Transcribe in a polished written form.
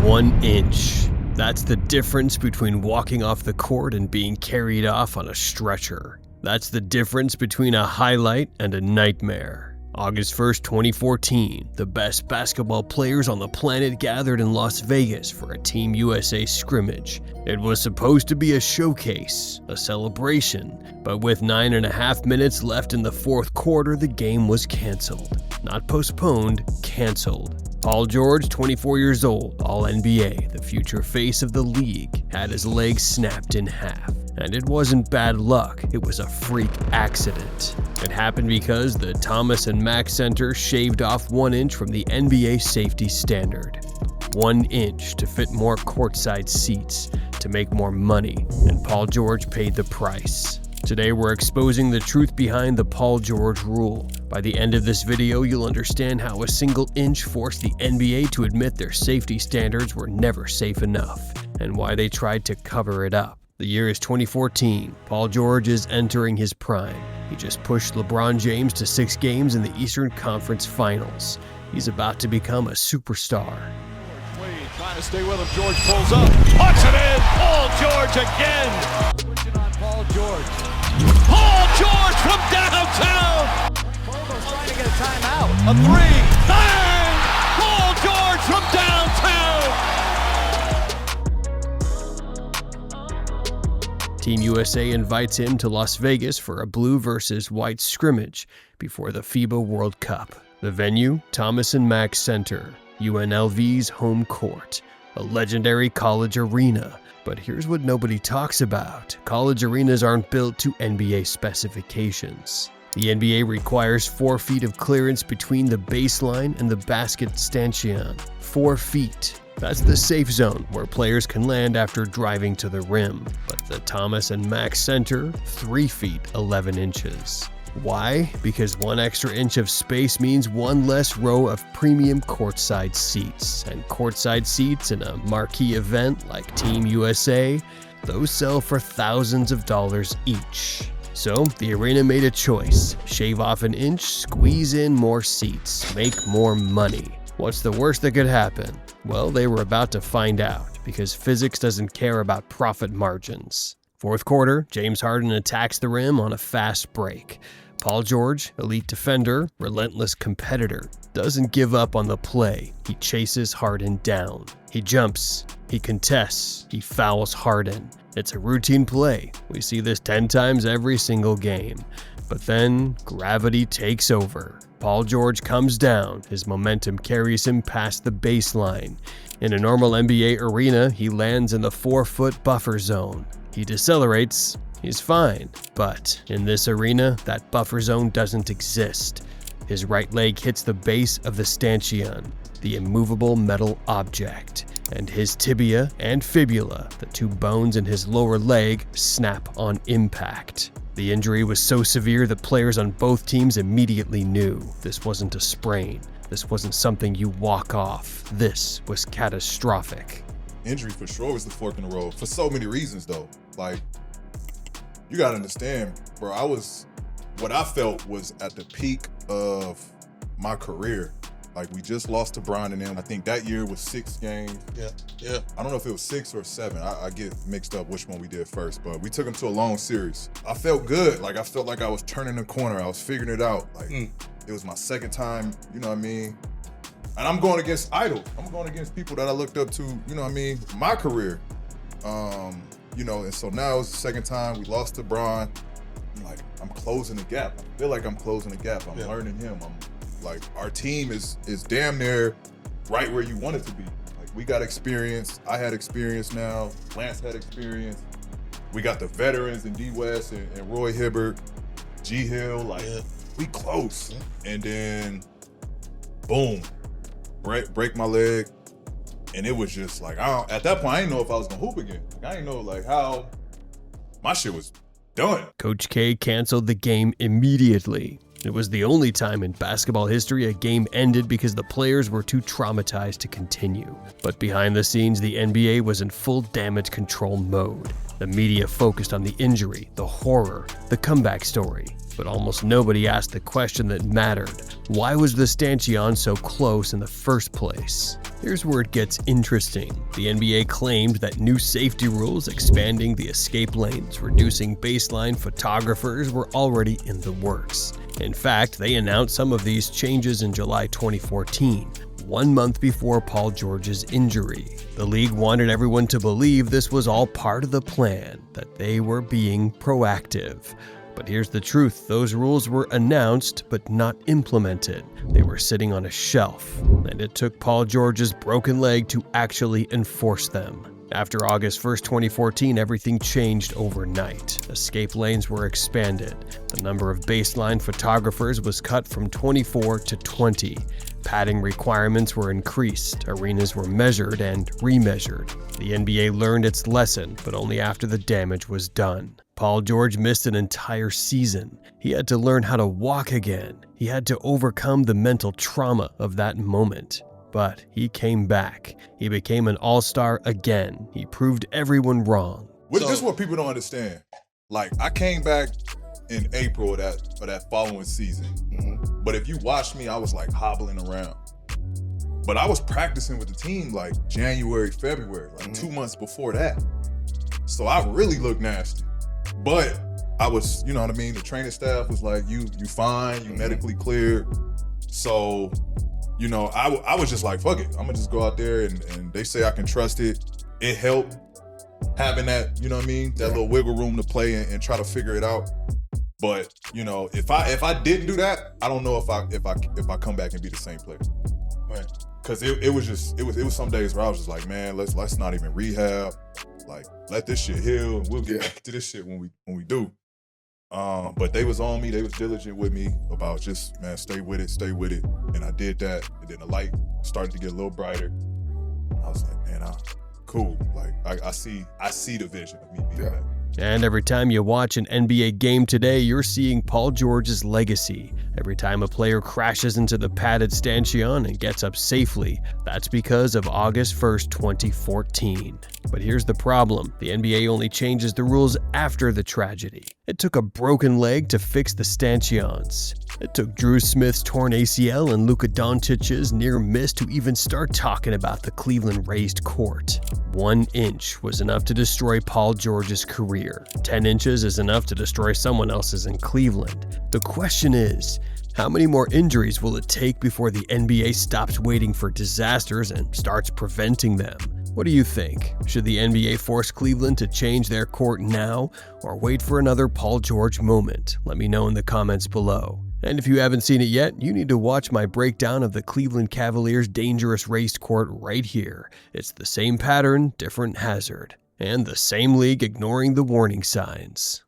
1 inch. That's the difference between walking off the court and being carried off on a stretcher. That's the difference between a highlight and a nightmare. August 1st, 2014, the best basketball players on the planet gathered in Las Vegas for a Team USA scrimmage. It was supposed to be a showcase, a celebration, but with 9.5 minutes left in the fourth quarter, the game was canceled. Not postponed, canceled. Paul George, 24 years old, All-NBA, the future face of the league, had his leg snapped in half. And it wasn't bad luck, it was a freak accident. It happened because the Thomas Mack Center shaved off 1 inch from the NBA safety standard. 1 inch to fit more courtside seats, to make more money, and Paul George paid the price. Today we're exposing the truth behind the Paul George rule. By the end of this video, you'll understand how a single inch forced the NBA to admit their safety standards were never safe enough, and why they tried to cover it up. The year is 2014. Paul George is entering his prime. He just pushed LeBron James to 6 games in the Eastern Conference Finals. He's about to become a superstar. Trying to stay with him, George pulls up, puts it in, Paul George again! Switching on Paul George. Paul George from downtown! Colbo's trying to get a timeout. A 3, bang! Paul George from downtown! Team USA invites him to Las Vegas for a blue versus white scrimmage before the FIBA World Cup. The venue, Thomas Mack Center, UNLV's home court, a legendary college arena. But here's what nobody talks about. College arenas aren't built to NBA specifications. The NBA requires 4 feet of clearance between the baseline and the basket stanchion. 4 feet. That's the safe zone where players can land after driving to the rim. But the Thomas Mack Center, 3 feet 11 inches. Why? Because 1 extra inch of space means 1 less row of premium courtside seats. And courtside seats in a marquee event like Team USA, those sell for thousands of dollars each. So the arena made a choice. Shave off 1 inch, squeeze in more seats, make more money. What's the worst that could happen? Well, they were about to find out, because physics doesn't care about profit margins. Fourth quarter, James Harden attacks the rim on a fast break. Paul George, elite defender, relentless competitor, doesn't give up on the play. He chases Harden down. He jumps, he contests, he fouls Harden. It's a routine play. We see this 10 times every single game. But then gravity takes over. Paul George comes down. His momentum carries him past the baseline. In a normal NBA arena, he lands in the 4-foot buffer zone. He decelerates. He's fine, but in this arena, that buffer zone doesn't exist. His right leg hits the base of the stanchion, the immovable metal object, and his tibia and fibula, the 2 bones in his lower leg, snap on impact. The injury was so severe that players on both teams immediately knew this wasn't a sprain. This wasn't something you walk off. This was catastrophic. Injury for sure was the fork in the road for so many reasons though. Like, you gotta understand, bro, what I felt was at the peak of my career. Like, we just lost to Bron and them. I think that year was 6 games. Yeah. I don't know if it was 6 or 7. I get mixed up which one we did first, but we took them to a long series. I felt good. Like, I felt like I was turning the corner. I was figuring it out. Like, It was my second time, you know what I mean? And I'm going against idols. I'm going against people that I looked up to, you know what I mean? My career. You know, and so now it's the second time we lost to Bron. I'm closing the gap. I feel like I'm closing the gap. I'm learning him. I'm like, our team is damn near right where you want it to be. Like, we got experience. I had experience now. Lance had experience. We got the veterans in D West and Roy Hibbert, G Hill. We close. And then, boom, break my leg. And it was just like, at that point, I didn't know if I was gonna hoop again. I didn't know how my shit was done. Coach K canceled the game immediately. It was the only time in basketball history a game ended because the players were too traumatized to continue. But behind the scenes, the NBA was in full damage control mode. The media focused on the injury, the horror, the comeback story. but almost nobody asked the question that mattered. Why was the stanchion so close in the first place? Here's where it gets interesting. The NBA claimed that new safety rules expanding the escape lanes, reducing baseline photographers were already in the works. In fact, they announced some of these changes in July 2014. 1 month before Paul George's injury. The league wanted everyone to believe this was all part of the plan, that they were being proactive. But here's the truth, those rules were announced but not implemented. They were sitting on a shelf, and it took Paul George's broken leg to actually enforce them. After August 1st, 2014, everything changed overnight. Escape lanes were expanded. The number of baseline photographers was cut from 24 to 20. Padding requirements were increased, arenas were measured and remeasured. The NBA learned its lesson, but only after the damage was done. Paul George missed an entire season. He had to learn how to walk again. He had to overcome the mental trauma of that moment. But he came back. He became an all-star again. He proved everyone wrong. This is what people don't understand. Like, I came back in April of that following season. But if you watched me, I was like hobbling around. But I was practicing with the team like January, February, like 2 months before that. So I really looked nasty. But I was, you know what I mean? The training staff was like, you fine, you medically cleared. So, you know, I was just like, fuck it. I'm gonna just go out there and they say I can trust it. It helped having that, you know what I mean? That little wiggle room to play and try to figure it out. But, you know, if I didn't do that, I don't know if I come back and be the same player. Right. Cause it was some days where I was just like, man, let's not even rehab. Like, let this shit heal and we'll get back to this shit when we do. But they was on me, they was diligent with me about just, man, stay with it. And I did that. And then the light started to get a little brighter. I was like, man, cool. Like I see the vision of me being back. And every time you watch an NBA game today, you're seeing Paul George's legacy. Every time a player crashes into the padded stanchion and gets up safely, that's because of August 1st, 2014. But here's the problem. The NBA only changes the rules after the tragedy. It took a broken leg to fix the stanchions. It took Drew Smith's torn ACL and Luka Doncic's near miss to even start talking about the Cleveland raised court. 1 inch was enough to destroy Paul George's career. 10 inches is enough to destroy someone else's in Cleveland. The question is, how many more injuries will it take before the NBA stops waiting for disasters and starts preventing them? What do you think? Should the NBA force Cleveland to change their court now or wait for another Paul George moment? Let me know in the comments below. And if you haven't seen it yet, you need to watch my breakdown of the Cleveland Cavaliers' dangerous raised court right here. It's the same pattern, different hazard, and the same league ignoring the warning signs.